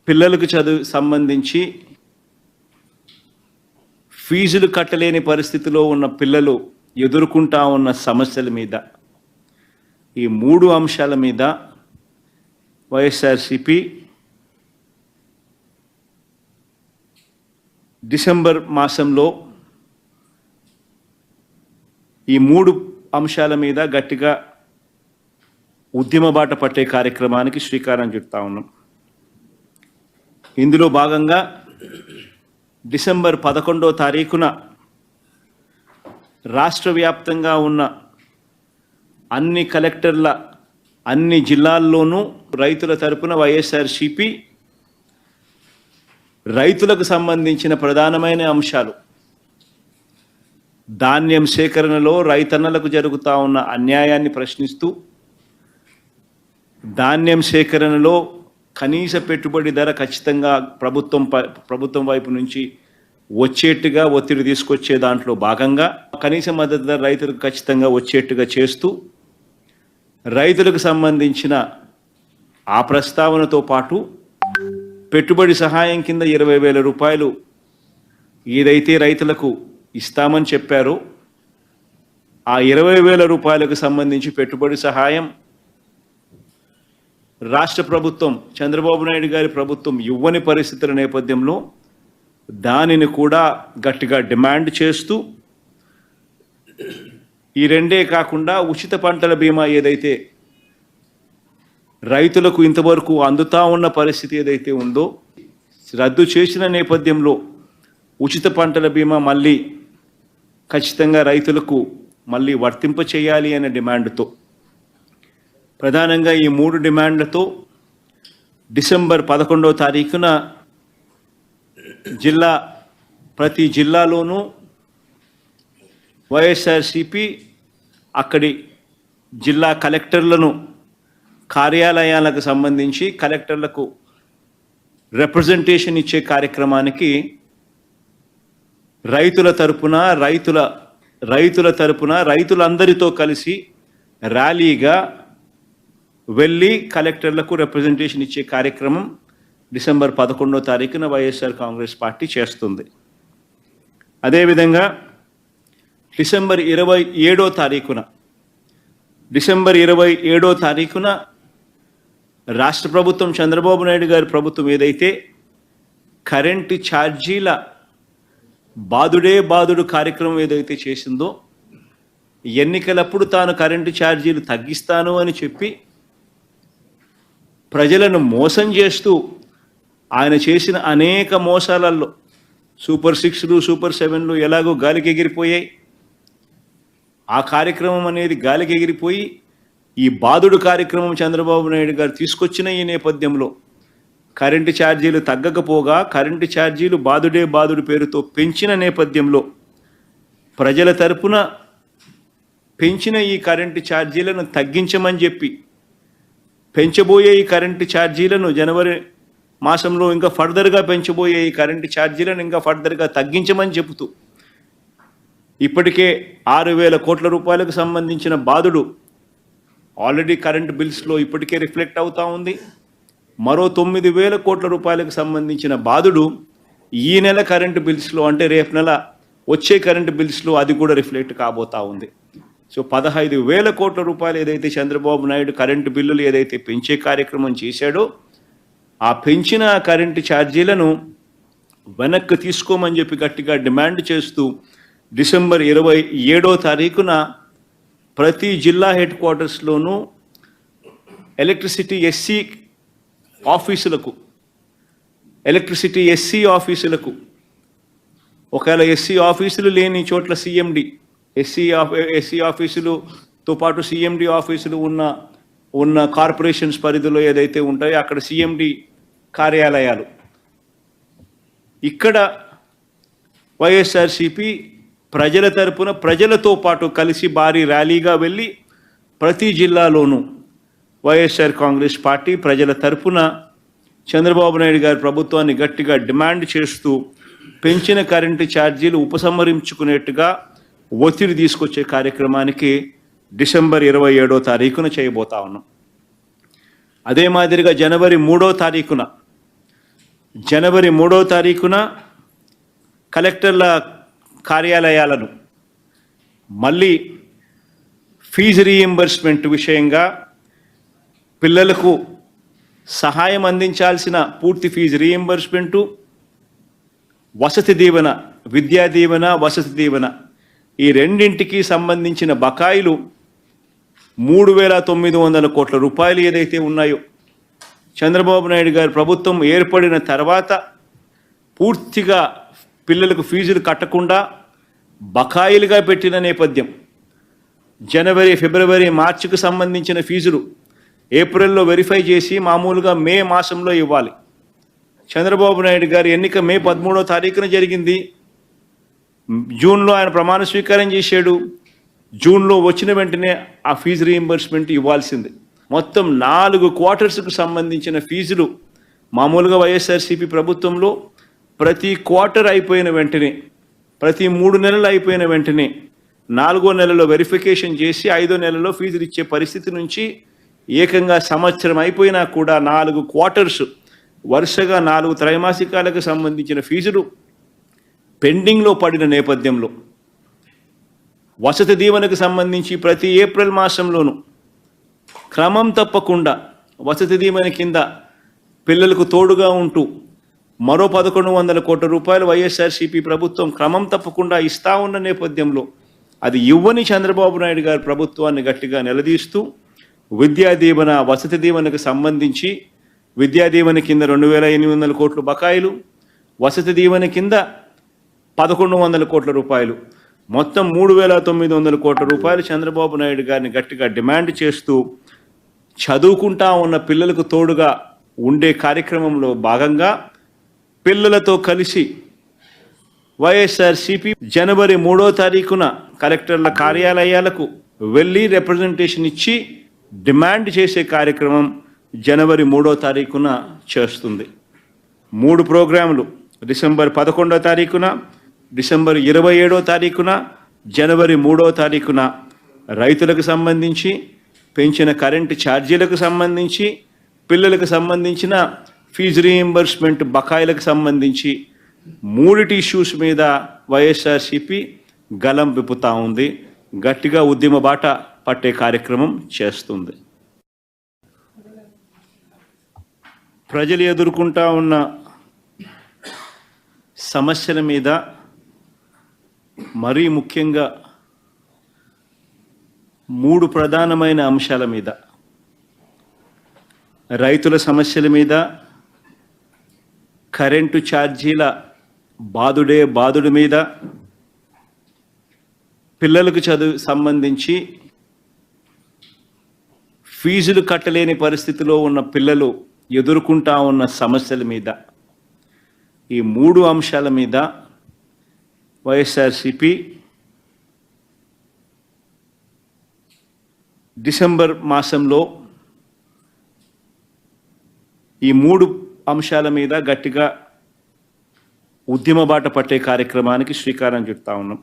పిల్లలకు చదువు సంబంధించి ఫీజులు కట్టలేని పరిస్థితిలో ఉన్న పిల్లలు ఎదుర్కొంటా ఉన్న సమస్యల మీద ఈ 3 అంశాల మీద వైఎస్ఆర్సీపీ డిసెంబర్ మాసంలో ఈ 3 అంశాల మీద గట్టిగా ఉద్యమ బాట పట్టే కార్యక్రమానికి శ్రీకారం చుడతా ఉన్నాం. ఇందులో భాగంగా డిసెంబర్ 11వ తారీఖున రాష్ట్ర వ్యాప్తంగా ఉన్న అన్ని కలెక్టర్ల అన్ని జిల్లాల్లోనూ రైతుల తరపున వైఎస్ఆర్సీపీ రైతులకు సంబంధించిన ప్రధానమైన అంశాలు, ధాన్యం సేకరణలో రైతన్నలకు జరుగుతూ ఉన్న అన్యాయాన్ని ప్రశ్నిస్తూ, ధాన్యం సేకరణలో కనీస పెట్టుబడి ధర ఖచ్చితంగా ప్రభుత్వం వైపు నుంచి వచ్చేట్టుగా ఒత్తిడి తీసుకొచ్చే దాంట్లో భాగంగా కనీస మద్దతు ధర రైతులకు ఖచ్చితంగా వచ్చేట్టుగా చేస్తూ, రైతులకు సంబంధించిన ఆ ప్రస్తావనతో పాటు పెట్టుబడి సహాయం కింద 20,000 రూపాయలు ఏదైతే రైతులకు ఇస్తామని చెప్పారో ఆ 20,000 రూపాయలకు సంబంధించి పెట్టుబడి సహాయం రాష్ట్ర ప్రభుత్వం, చంద్రబాబు నాయుడు గారి ప్రభుత్వం ఇవ్వని పరిస్థితుల నేపథ్యంలో దానిని కూడా గట్టిగా డిమాండ్ చేస్తూ, ఈ రెండే కాకుండా ఉచిత పంటల బీమా ఏదైతే రైతులకు ఇంతవరకు అందుతా ఉన్న పరిస్థితి ఏదైతే ఉందో రద్దు చేసిన నేపథ్యంలో ఉచిత పంటల బీమా మళ్ళీ ఖచ్చితంగా రైతులకు మళ్ళీ వర్తింప చేయాలి అనే డిమాండ్తో, ప్రధానంగా ఈ 3 డిమాండ్లతో డిసెంబర్ 11వ తారీఖున ప్రతి జిల్లాలోనూ వైఎస్ఆర్సీపీ అక్కడి జిల్లా కలెక్టర్లను కార్యాలయాలకు సంబంధించి కలెక్టర్లకు రిప్రజెంటేషన్ ఇచ్చే కార్యక్రమానికి రైతులందరితో కలిసి ర్యాలీగా వెళ్ళి కలెక్టర్లకు రిప్రజెంటేషన్ ఇచ్చే కార్యక్రమం డిసెంబర్ 11వ తారీఖున వైఎస్ఆర్ కాంగ్రెస్ పార్టీ చేస్తుంది. అదేవిధంగా డిసెంబర్ 27వ తారీఖున రాష్ట్ర ప్రభుత్వం, చంద్రబాబు నాయుడు గారి ప్రభుత్వం ఏదైతే కరెంటు ఛార్జీల బాదుడు కార్యక్రమం ఏదైతే చేసిందో, ఎన్నికలప్పుడు తాను కరెంటు ఛార్జీలు తగ్గిస్తాను అని చెప్పి ప్రజలను మోసం చేస్తూ ఆయన చేసిన అనేక మోసాలలో సూపర్ 6లు సూపర్ 7లు ఎలాగో గాలికి ఎగిరిపోయాయి. ఆ కార్యక్రమం అనేది గాలికి ఎగిరిపోయి ఈ బాదుడు కార్యక్రమం చంద్రబాబు నాయుడు గారు తీసుకొచ్చిన ఈ నేపథ్యంలో కరెంటు ఛార్జీలు తగ్గకపోగా కరెంటు ఛార్జీలు బాదుడు పేరుతో పెంచిన నేపథ్యంలో ప్రజల తరపున పెంచిన ఈ కరెంటు ఛార్జీలను తగ్గించమని చెప్పి పెంచబోయే ఈ కరెంటు ఛార్జీలను జనవరి మాసంలో ఇంకా ఫర్దర్గా పెంచబోయే ఈ కరెంటు ఛార్జీలను ఇంకా ఫర్దర్గా తగ్గించమని చెబుతూ ఇప్పటికే 6,000 కోట్ల రూపాయలకు సంబంధించిన బాదుడు ఆల్రెడీ కరెంటు బిల్స్లో ఇప్పటికే రిఫ్లెక్ట్ అవుతూ ఉంది. మరో 9,000 కోట్ల రూపాయలకు సంబంధించిన బాదుడు ఈ నెల కరెంటు బిల్స్లో, అంటే రేపు నెల వచ్చే కరెంటు బిల్స్లో అది కూడా రిఫ్లెక్ట్ కాబోతూ ఉంది. సో 15,000 కోట్ల రూపాయలు ఏదైతే చంద్రబాబు నాయుడు కరెంటు బిల్లులు ఏదైతే పెంచే కార్యక్రమం చేశాడో ఆ పెంచిన కరెంటు ఛార్జీలను వెనక్కి తీసుకోమని చెప్పి గట్టిగా డిమాండ్ చేస్తూ డిసెంబర్ 27వ తారీఖున ప్రతి జిల్లా హెడ్ క్వార్టర్స్లోనూ ఎలక్ట్రిసిటీ ఎస్సీ ఆఫీసులకు ఒకవేళ ఎస్సీ ఆఫీసులు లేని చోట్ల సిఎండి, ఎస్సీ ఆఫీసులతో పాటు సిఎండి ఆఫీసులు ఉన్న కార్పొరేషన్స్ పరిధిలో ఏదైతే ఉంటాయో అక్కడ సిఎండి కార్యాలయాలు, ఇక్కడ వైఎస్ఆర్సీపీ ప్రజల తరపున ప్రజలతో పాటు కలిసి భారీ ర్యాలీగా వెళ్ళి ప్రతి జిల్లాలోనూ వైఎస్ఆర్ కాంగ్రెస్ పార్టీ ప్రజల తరపున చంద్రబాబు నాయుడు గారి ప్రభుత్వాన్ని గట్టిగా డిమాండ్ చేస్తూ పెంచిన కరెంటు ఛార్జీలు ఉపసంహరించుకునేట్టుగా ఒత్తిడి తీసుకొచ్చే కార్యక్రమానికి డిసెంబర్ 27వ తారీఖున చేయబోతా ఉన్నాం. అదే మాదిరిగా జనవరి 3వ తారీఖున జనవరి 3వ తారీఖున కలెక్టర్ల కార్యాలయాలను మళ్ళీ ఫీజు రీయింబర్స్మెంట్ విషయంగా పిల్లలకు సహాయం అందించాల్సిన పూర్తి ఫీజు రీయింబర్స్మెంటు, వసతి దీవెన, విద్యా దీవెన, వసతి దీవెన ఈ రెండింటికి సంబంధించిన బకాయిలు 3,900 కోట్ల రూపాయలు ఏదైతే ఉన్నాయో చంద్రబాబు నాయుడు గారి ప్రభుత్వం ఏర్పడిన తర్వాత పూర్తిగా పిల్లలకు ఫీజులు కట్టకుండా బకాయిలుగా పెట్టిన నేపథ్యం. జనవరి, ఫిబ్రవరి, మార్చికి సంబంధించిన ఫీజులు ఏప్రిల్లో వెరిఫై చేసి మామూలుగా మే మాసంలో ఇవ్వాలి. చంద్రబాబు నాయుడు గారి ఎన్నిక మే 13వ తారీఖున జరిగింది. జూన్లో ఆయన ప్రమాణ స్వీకారం చేశాడు. జూన్లో వచ్చిన వెంటనే ఆ ఫీజు రీయింబర్స్మెంట్ ఇవ్వాల్సింది. మొత్తం 4 క్వార్టర్స్కు సంబంధించిన ఫీజులు మామూలుగా వైఎస్ఆర్సీపీ ప్రభుత్వంలో ప్రతి క్వార్టర్ అయిపోయిన వెంటనే, ప్రతి 3 నెలలు అయిపోయిన వెంటనే 4వ నెలలో వెరిఫికేషన్ చేసి 5వ నెలలో ఫీజులు ఇచ్చే పరిస్థితి నుంచి ఏకంగా సంవత్సరం అయిపోయినా కూడా 4 క్వార్టర్స్ వరుసగా 4 త్రైమాసికాలకు సంబంధించిన ఫీజులు పెండింగ్లో పడిన నేపథ్యంలో వసతి దీవెనకు సంబంధించి ప్రతి ఏప్రిల్ మాసంలోనూ క్రమం తప్పకుండా వసతి దీవెన కింద పిల్లలకు తోడుగా ఉంటూ మరో 1,100 కోట్ల రూపాయలు వైఎస్ఆర్సీపీ ప్రభుత్వం క్రమం తప్పకుండా ఇస్తా ఉన్న నేపథ్యంలో అది ఇవ్వని చంద్రబాబు నాయుడు గారి ప్రభుత్వాన్ని గట్టిగా నిలదీస్తూ విద్యా దీవెన, వసతి దీవెనకు సంబంధించి విద్యా దీవెన కింద 2,800 కోట్ల బకాయిలు, వసతి దీవెన కింద 1,100 కోట్ల రూపాయలు, మొత్తం 3,900 కోట్ల రూపాయలు చంద్రబాబు నాయుడు గారిని గట్టిగా డిమాండ్ చేస్తూ చదువుకుంటా ఉన్న పిల్లలకు తోడుగా ఉండే కార్యక్రమంలో భాగంగా పిల్లలతో కలిసి వైఎస్ఆర్సీపీ జనవరి 3వ తారీఖున కలెక్టర్ల కార్యాలయాలకు వెళ్ళి రిప్రజెంటేషన్ ఇచ్చి డిమాండ్ చేసే కార్యక్రమం జనవరి 3వ తారీఖున చేస్తుంది. 3 ప్రోగ్రాములు డిసెంబర్ 11వ తారీఖున, డిసెంబర్ 27వ తారీఖున, జనవరి 3వ తారీఖున రైతులకు సంబంధించి, పెంచిన కరెంటు ఛార్జీలకు సంబంధించి, పిల్లలకు సంబంధించిన ఫీజు రీయింబర్స్మెంట్ బకాయిలకు సంబంధించి 3 ఇష్యూస్ మీద వైఎస్ఆర్సీపీ గలం విప్పుతా ఉంది. గట్టిగా ఉద్యమ బాట పట్టే కార్యక్రమం చేస్తుంది. ప్రజలు ఎదుర్కొంటా ఉన్న సమస్యల మీద, మరీ ముఖ్యంగా 3 ప్రధానమైన అంశాల మీద, రైతుల సమస్యల మీద, కరెంటు ఛార్జీల బాదుడి మీద, పిల్లలకు చదువు సంబంధించి ఫీజులు కట్టలేని పరిస్థితిలో ఉన్న పిల్లలు ఎదుర్కొంటా ఉన్న సమస్యల మీద, ఈ 3 అంశాల మీద వైఎస్ఆర్సీపీ డిసెంబర్ మాసంలో ఈ 3 అంశాల మీద గట్టిగా ఉద్యమ బాట పట్టే కార్యక్రమానికి శ్రీకారం చుడతా ఉన్నాం.